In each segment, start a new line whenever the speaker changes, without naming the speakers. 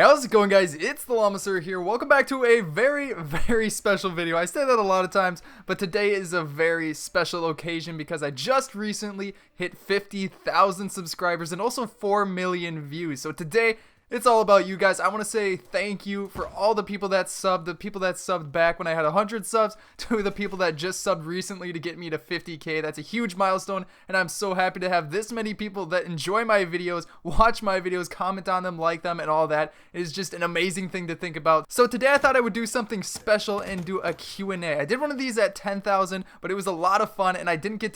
How's it going, guys? It's TheLlamaSir here. Welcome back to a very special video. I say that a lot of times, but today is a very special occasion because I just recently hit 50,000 subscribers and also 4 million views. So today, it's all about you guys. I want to say thank you for all the people that subbed, the people that subbed back when I had 100 subs, to the people that just subbed recently to get me to 50K. That's a huge milestone, and I'm so happy to have this many people that enjoy my videos, watch my videos, comment on them, like them, and all that. It is just an amazing thing to think about. So today I thought I would do something special and do a Q&A. I did one of these at 10,000, but it was a lot of fun, and I didn't get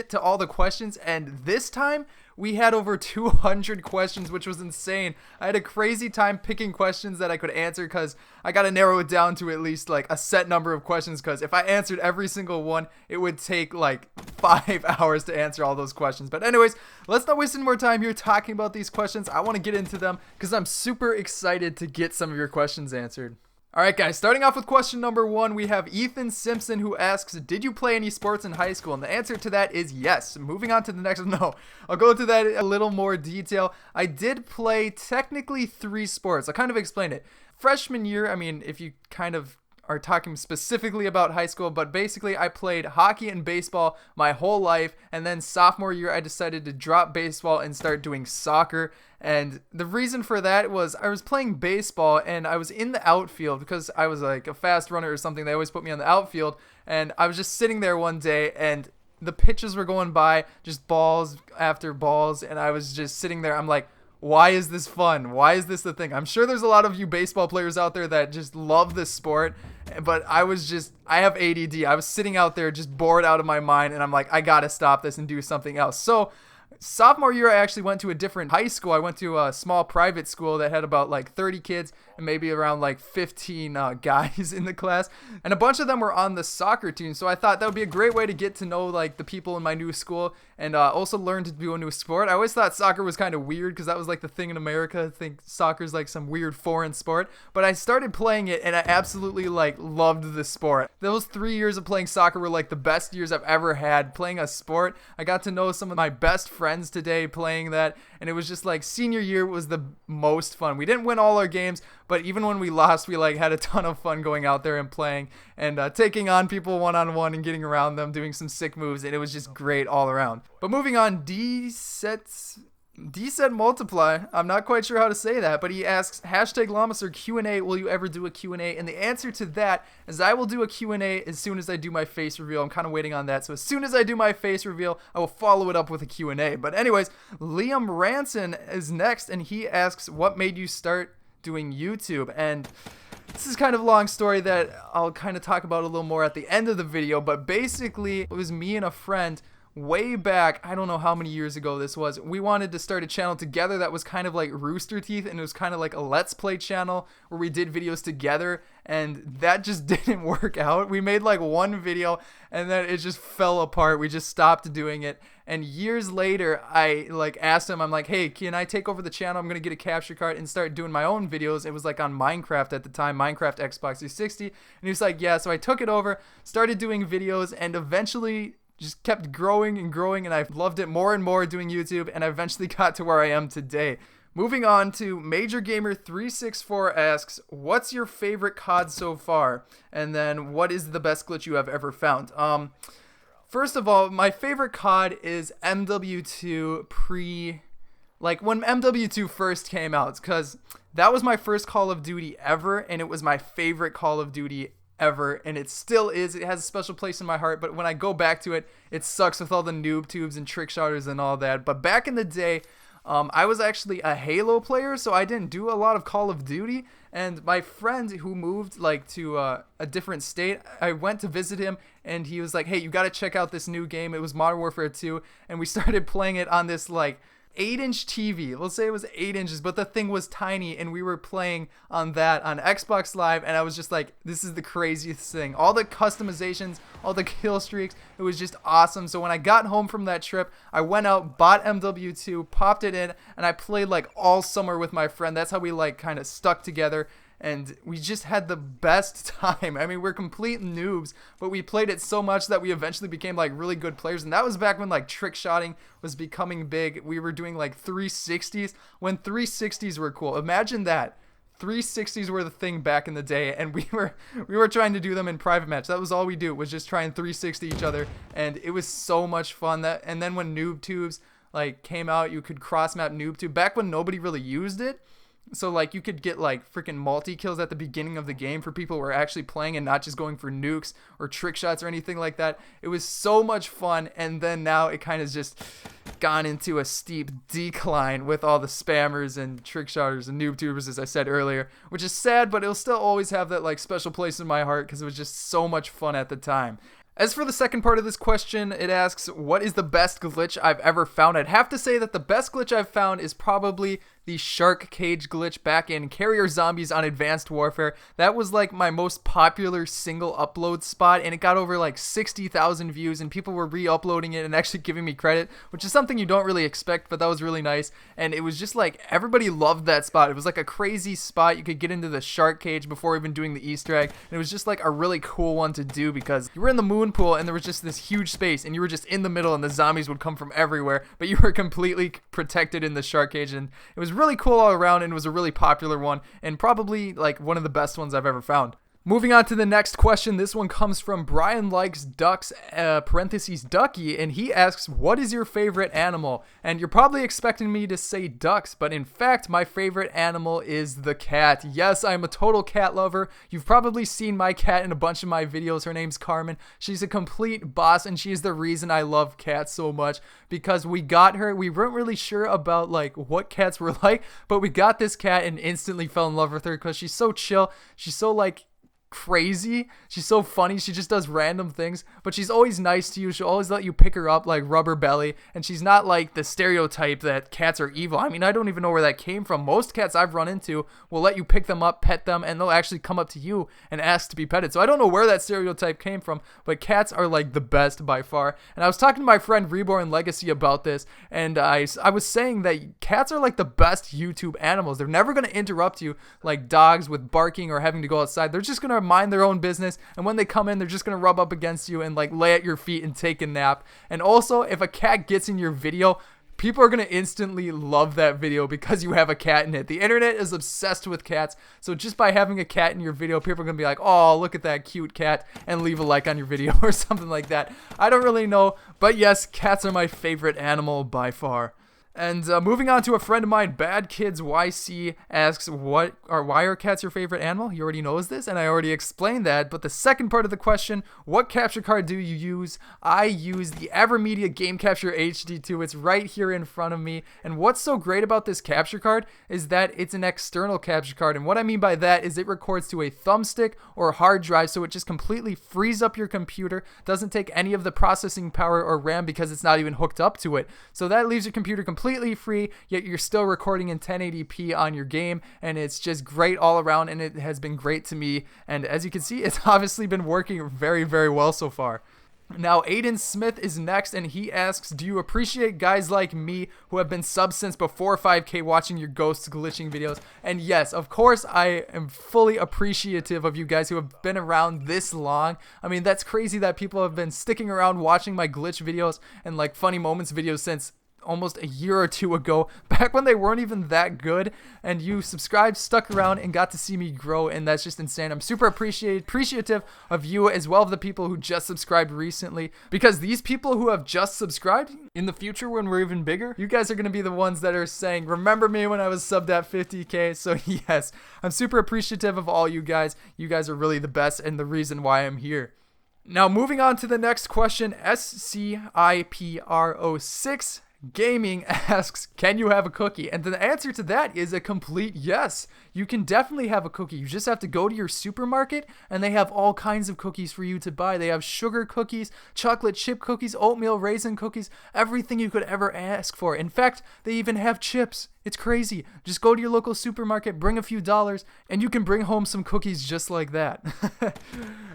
to all the questions, and this time, we had over 200 questions, which was insane. I had a crazy time picking questions that I could answer because I got to narrow it down to at least like a set number of questions, because if I answered every single one, it would take like 5 hours to answer all those questions. But anyways, let's not waste any more time here talking about these questions. I want to get into them because I'm super excited to get some of your questions answered. Alright guys, starting off with question number 1, we have Ethan Simpson who asks, did you play any sports in high school? And the answer to that is yes. Moving on to the next one, no. I'll go into that in a little more detail. I did play technically 3 sports. I'll kind of explain it. Freshman year, I mean, if you kind of are talking specifically about high school, but basically I played hockey and baseball my whole life, and then sophomore year I decided to drop baseball and start doing soccer. And the reason for that was I was playing baseball and I was in the outfield because I was like a fast runner or something. They always put me on the outfield, and I was just sitting there one day and the pitches were going by, just balls after balls, and I was just sitting there. I'm like, why is this fun? Why is this the thing? I'm sure there's a lot of you baseball players out there that just love this sport, but I have ADD. I was sitting out there just bored out of my mind, and I'm like, I gotta stop this and do something else. So sophomore year, I actually went to a different high school. I went to a small private school that had about like 30 kids and maybe around like 15 guys in the class. And a bunch of them were on the soccer team. So I thought that would be a great way to get to know like the people in my new school and also learn to do a new sport. I always thought soccer was kind of weird because that was like the thing in America. I think soccer's like some weird foreign sport. But I started playing it and I absolutely like loved the sport. Those 3 years of playing soccer were like the best years I've ever had playing a sport. I got to know some of my best friends today playing that, and it was just like senior year was the most fun. We didn't win all our games, but even when we lost, we like had a ton of fun going out there and playing and taking on people one-on-one and getting around them, doing some sick moves, and it was just great all around. But moving on, D said multiply. I'm not quite sure how to say that, but he asks, #LlamaSir Q&A, will you ever do a Q&A? And the answer to that is I will do a Q&A as soon as I do my face reveal. I'm kind of waiting on that. So as soon as I do my face reveal, I will follow it up with a Q&A. But anyways, Liam Ranson is next, and he asks, what made you start doing YouTube? And this is kind of a long story that I'll kind of talk about a little more at the end of the video, but basically it was me and a friend way back, I don't know how many years ago this was. We wanted to start a channel together that was kind of like Rooster Teeth, and it was kind of like a Let's Play channel where we did videos together, and that just didn't work out. We made like one video and then it just fell apart. We just stopped doing it. And years later, I like asked him, I'm like, hey, can I take over the channel? I'm going to get a capture card and start doing my own videos. It was like on Minecraft at the time, Minecraft Xbox 360. And he was like, yeah. So I took it over, started doing videos, and eventually just kept growing and growing, and I loved it more and more doing YouTube, and I eventually got to where I am today. Moving on to Major Gamer 364 asks, what's your favorite COD so far? And then what is the best glitch you have ever found? First of all, my favorite COD is MW2 like when MW2 first came out, because that was my first Call of Duty ever, and it was my favorite Call of Duty ever, and it still is. It has a special place in my heart, but when I go back to it, it sucks with all the noob tubes and trick shotters and all that. But back in the day, I was actually a Halo player, so I didn't do a lot of Call of Duty, and my friend who moved like to a different state, I went to visit him, and he was like, hey, you gotta check out this new game. It was Modern Warfare 2, and we started playing it on this like 8-inch TV. Let's say it was 8 inches, but the thing was tiny, and we were playing on that on Xbox Live, and I was just like, this is the craziest thing. All the customizations, all the kill streaks, it was just awesome. So when I got home from that trip, I went out, bought MW2, popped it in, and I played like all summer with my friend. That's how we like kind of stuck together, and we just had the best time. I mean, we're complete noobs, but we played it so much that we eventually became like really good players. And that was back when like trick shotting was becoming big. We were doing like 360s when 360s were cool. Imagine that. 360s were the thing back in the day, and we were trying to do them in private match. That was all we do, was just try and 360 each other, and it was so much fun. And then when noob tubes like came out, you could cross map noob tube back when nobody really used it. So like you could get like freaking multi kills at the beginning of the game for people who are actually playing and not just going for nukes or trick shots or anything like that. It was so much fun, and then now it kind of just gone into a steep decline with all the spammers and trick shotters and noob tubers, as I said earlier, which is sad, but it'll still always have that like special place in my heart because it was just so much fun at the time. As for the second part of this question, it asks, what is the best glitch I've ever found? I'd have to say that the best glitch I've found is probably the shark cage glitch back in Carrier Zombies on Advanced Warfare. That was like my most popular single upload spot, and it got over like 60,000 views, and people were re-uploading it and actually giving me credit, which is something you don't really expect, but that was really nice. And it was just like everybody loved that spot. It was like a crazy spot. You could get into the shark cage before even doing the Easter egg, and it was just like a really cool one to do because you were in the moon pool and there was just this huge space and you were just in the middle and the zombies would come from everywhere, but you were completely protected in the shark cage, and it was really cool all around, and it was a really popular one and probably like one of the best ones I've ever found. Moving on to the next question. This one comes from Brian Likes Ducks, parentheses Ducky, and he asks, what is your favorite animal? And you're probably expecting me to say ducks, but in fact, my favorite animal is the cat. Yes, I'm a total cat lover. You've probably seen my cat in a bunch of my videos. Her name's Carmen. She's a complete boss, and she's the reason I love cats so much, because we got her. We weren't really sure about like what cats were like, but we got this cat and instantly fell in love with her because she's so chill. She's so like crazy. She's so funny. She just does random things, but she's always nice to you. She'll always let you pick her up like rubber belly, and she's not like the stereotype that cats are evil. I mean, I don't even know where that came from. Most cats I've run into will let you pick them up, pet them, and they'll actually come up to you and ask to be petted. So I don't know where that stereotype came from, but cats are like the best by far. And I was talking to my friend Reborn Legacy about this, and I was saying that cats are like the best YouTube animals. They're never going to interrupt you like dogs with barking or having to go outside. They're just going to mind their own business, and when they come in, they're just gonna rub up against you and like lay at your feet and take a nap. And also, if a cat gets in your video, people are gonna instantly love that video because you have a cat in it. The internet is obsessed with cats, so just by having a cat in your video, people are gonna be like, oh, look at that cute cat, and leave a like on your video or something like that. I don't really know, but yes, cats are my favorite animal by far. And moving on to a friend of mine, Bad Kids YC, asks, why are cats your favorite animal? He already knows this, and I already explained that. But the second part of the question, what capture card do you use? I use the AverMedia Game Capture HD2. It's right here in front of me. And what's so great about this capture card is that it's an external capture card. And what I mean by that is it records to a thumbstick or hard drive, so it just completely frees up your computer, doesn't take any of the processing power or RAM because it's not even hooked up to it. So that leaves your computer completely free, yet you're still recording in 1080p on your game, and it's just great all around, and it has been great to me. And as you can see, it's obviously been working very, very well so far. Now, Aiden Smith is next, and he asks, do you appreciate guys like me who have been subs since before 5K watching your ghosts glitching videos? And yes, of course, I am fully appreciative of you guys who have been around this long. I mean, that's crazy that people have been sticking around watching my glitch videos and like funny moments videos since almost a year or two ago, back when they weren't even that good, and you subscribed, stuck around, and got to see me grow, and that's just insane. I'm super appreciative of you as well, of the people who just subscribed recently, because these people who have just subscribed, in the future when we're even bigger, you guys are going to be the ones that are saying, remember me when I was subbed at 50K, so yes, I'm super appreciative of all you guys. You guys are really the best and the reason why I'm here. Now, moving on to the next question, SCIPRO6 Gaming asks, can you have a cookie? And the answer to that is a complete yes. You can definitely have a cookie. You just have to go to your supermarket, and they have all kinds of cookies for you to buy. They have sugar cookies, chocolate chip cookies, oatmeal raisin cookies, everything you could ever ask for. In fact, they even have chips. It's crazy. Just go to your local supermarket, bring a few dollars, and you can bring home some cookies just like that.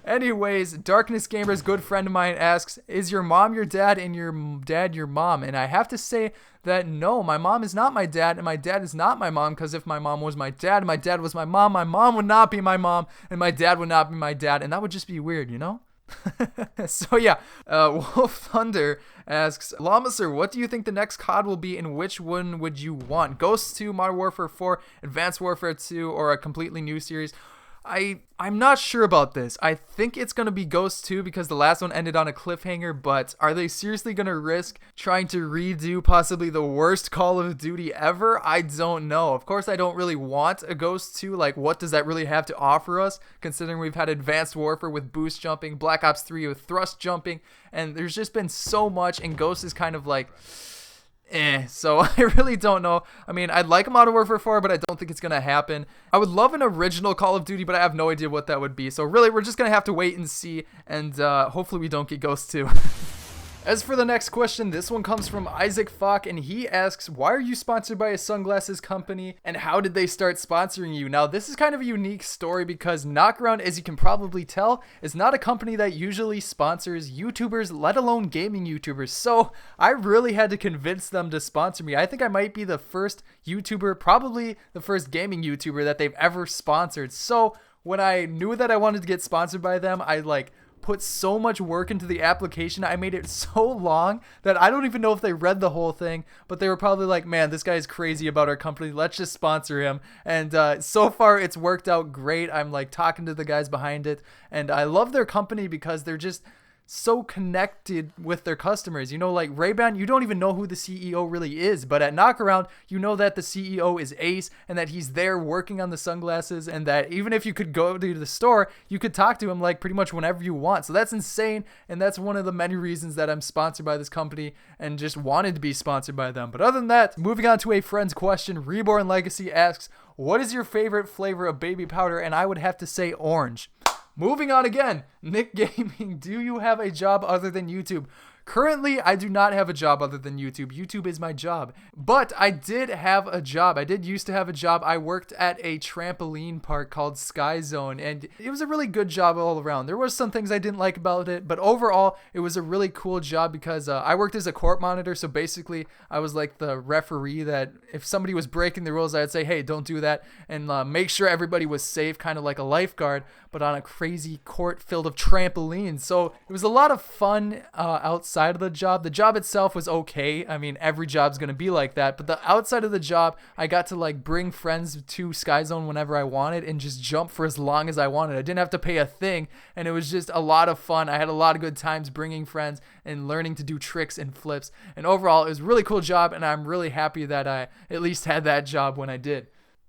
Anyways, Darkness Gamer's good friend of mine asks, is your mom your dad and your dad your mom? And I have to say that no, my mom is not my dad, and my dad is not my mom, because if my mom was my dad and my dad was my mom would not be my mom, and my dad would not be my dad, and that would just be weird, you know? So yeah, Wolf Thunder asks, LlamaSir, what do you think the next COD will be, and which one would you want? Ghosts 2, Modern Warfare 4, Advanced Warfare 2, or a completely new series? I'm not sure about this. I think it's going to be Ghost 2 because the last one ended on a cliffhanger, but are they seriously going to risk trying to redo possibly the worst Call of Duty ever? I don't know. Of course, I don't really want a Ghost 2. Like, what does that really have to offer us, considering we've had Advanced Warfare with boost jumping, Black Ops 3 with thrust jumping, and there's just been so much, and Ghost is kind of like... So I really don't know. I mean, I'd like a Modern Warfare 4, but I don't think it's going to happen. I would love an original Call of Duty, but I have no idea what that would be. So really, we're just going to have to wait and see, and hopefully we don't get Ghost 2. As for the next question, this one comes from Isaac Falk, and he asks, why are you sponsored by a sunglasses company, and how did they start sponsoring you? Now, this is kind of a unique story because Knockaround, as you can probably tell, is not a company that usually sponsors YouTubers, let alone gaming YouTubers. So I really had to convince them to sponsor me. I think I might be the first YouTuber, probably the first gaming YouTuber that they've ever sponsored. So when I knew that I wanted to get sponsored by them, I put so much work into the application. I made it so long that I don't even know if they read the whole thing, but they were probably like, man, this guy is crazy about our company. Let's just sponsor him. And so far it's worked out great. I'm talking to the guys behind it, and I love their company because they're just so connected with their customers. You know, like Ray-Ban, you don't even know who the CEO really is, but at Knockaround, you know that the CEO is Ace and that he's there working on the sunglasses, and that even if you could go to the store, you could talk to him pretty much whenever you want. So that's insane, and that's one of the many reasons that I'm sponsored by this company and just wanted to be sponsored by them. But other than that, moving on to a friend's question, Reborn Legacy asks, what is your favorite flavor of baby powder? And I would have to say orange. Moving on again, Nick Gaming, do you have a job other than YouTube? Currently, I do not have a job other than YouTube. YouTube is my job. But I did have a job. I did used to have a job. I worked at a trampoline park called Sky Zone, and it was a really good job all around. There was some things I didn't like about it, but overall, it was a really cool job because I worked as a court monitor. So basically, I was like the referee that if somebody was breaking the rules, I'd say, hey, don't do that, and make sure everybody was safe, kind of like a lifeguard, but on a crazy court filled of trampolines. So it was a lot of fun outside of the job. The job itself was okay. I mean, every job's gonna be like that, but the outside of the job, I got to bring friends to Sky Zone whenever I wanted and just jump for as long as I wanted. I didn't have to pay a thing, and it was just a lot of fun. I had a lot of good times bringing friends and learning to do tricks and flips, and overall it was a really cool job, and I'm really happy that I at least had that job when I did.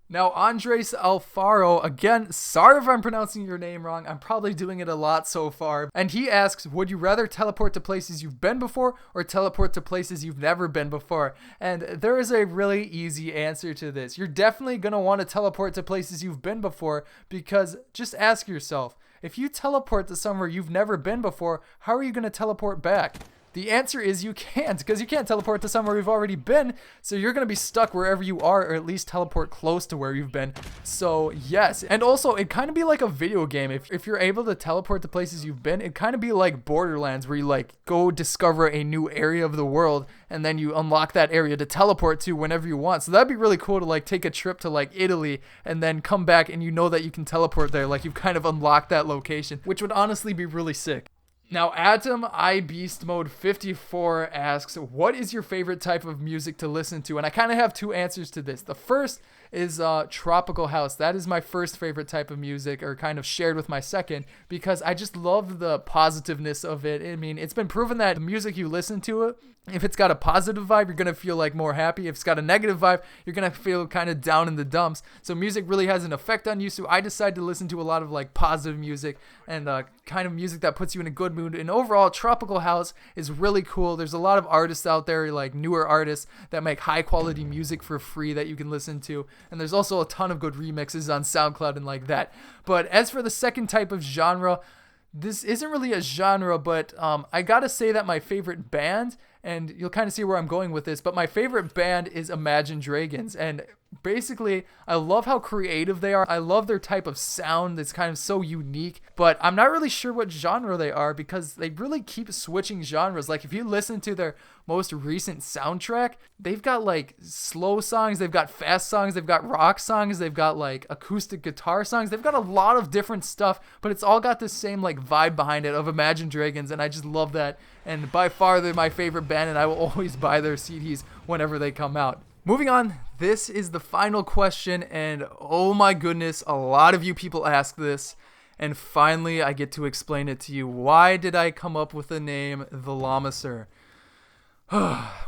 Now, Andres Alfaro, again, sorry if I'm pronouncing your name wrong. I'm probably doing it a lot so far. And he asks, would you rather teleport to places you've been before or teleport to places you've never been before? And there is a really easy answer to this. You're definitely going to want to teleport to places you've been before, because just ask yourself, if you teleport to somewhere you've never been before, how are you going to teleport back? The answer is you can't, because you can't teleport to somewhere you've already been, so you're going to be stuck wherever you are, or at least teleport close to where you've been. So yes, and also it kind of be like a video game. If you're able to teleport to places you've been, it kind of be like Borderlands, where you go discover a new area of the world, and then you unlock that area to teleport to whenever you want. So that'd be really cool to take a trip to Italy and then come back and you know that you can teleport there, you've kind of unlocked that location, which would honestly be really sick. Now, Atom I Beast Mode 54 asks, what is your favorite type of music to listen to? And I kind of have two answers to this. The first is Tropical House. That is my first favorite type of music, or kind of shared with my second, because I just love the positiveness of it. I mean, it's been proven that the music you listen to, if it's got a positive vibe, you're going to feel more happy. If it's got a negative vibe, you're going to feel kind of down in the dumps. So music really has an effect on you. So I decided to listen to a lot of positive music and kind of music that puts you in a good mood. And overall, Tropical House is really cool. There's a lot of artists out there, newer artists, that make high quality music for free that you can listen to. And there's also a ton of good remixes on SoundCloud and that. But as for the second type of genre, this isn't really a genre, but I gotta say that my favorite band, and you'll kind of see where I'm going with this, but my favorite band is Imagine Dragons. And Basically, I love how creative they are. I love their type of sound. It's kind of so unique, but I'm not really sure what genre they are because they really keep switching genres. Like if you listen to their most recent soundtrack, they've got like slow songs, they've got fast songs, they've got rock songs, they've got like acoustic guitar songs. They've got a lot of different stuff, but it's all got the same like vibe behind it of Imagine Dragons, and I just love that. And by far they're my favorite band, and I will always buy their CDs whenever they come out. Moving on, this is the final question, and oh my goodness, a lot of you people ask this, and finally I get to explain it to you. Why did I come up with the name TheLlamaSir?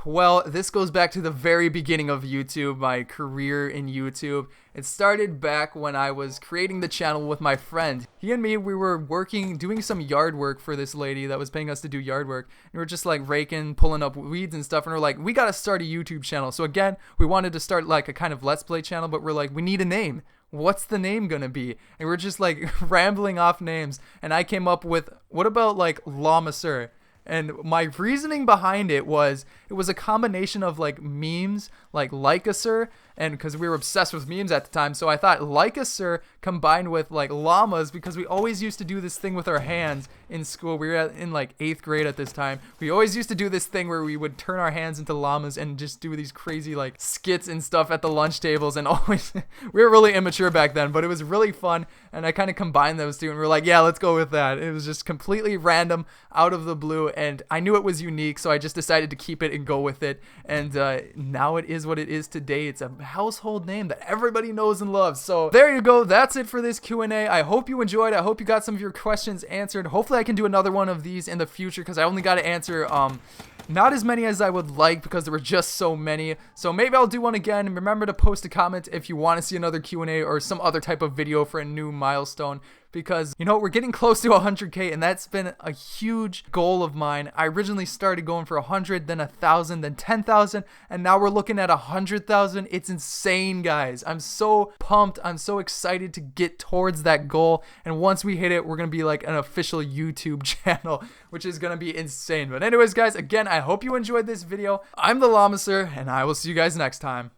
Well, this goes back to the very beginning of YouTube, my career in YouTube. It started back when I was creating the channel with my friend. He and me, we were doing some yard work for this lady that was paying us to do yard work. And we were just like raking, pulling up weeds and stuff. And we're like, we got to start a YouTube channel. So again, we wanted to start like a kind of Let's Play channel, but we're like, we need a name. What's the name gonna be? And we're just like rambling off names. And I came up with, what about like TheLlamaSir? And my reasoning behind it was a combination of like memes, like a sir, and because we were obsessed with memes at the time, so I thought like a sir combined with like llamas, because we always used to do this thing with our hands in school. We were in like 8th grade at this time. We always used to do this thing where we would turn our hands into llamas and just do these crazy like skits and stuff at the lunch tables, and always we were really immature back then, but it was really fun, and I kind of combined those two, and we were like, yeah, let's go with that. It was just completely random, out of the blue, and I knew it was unique, so I just decided to keep it and go with it, and now it is what it is today. It's a household name that everybody knows and loves. So there you go. That's it for this Q&A. I hope you enjoyed. I hope you got some of your questions answered. Hopefully I can do another one of these in the future, because I only got to answer not as many as I would like because there were just so many. So maybe I'll do one again. And remember to post a comment if you want to see another Q&A or some other type of video for a new milestone, because, you know, we're getting close to 100K, and that's been a huge goal of mine. I originally started going for 100, then 1,000, then 10,000, and now we're looking at 100,000. It's insane, guys. I'm so pumped. I'm so excited to get towards that goal, and once we hit it, we're going to be like an official YouTube channel, which is going to be insane. But anyways, guys, again, I hope you enjoyed this video. I'm TheLlamaSir, and I will see you guys next time.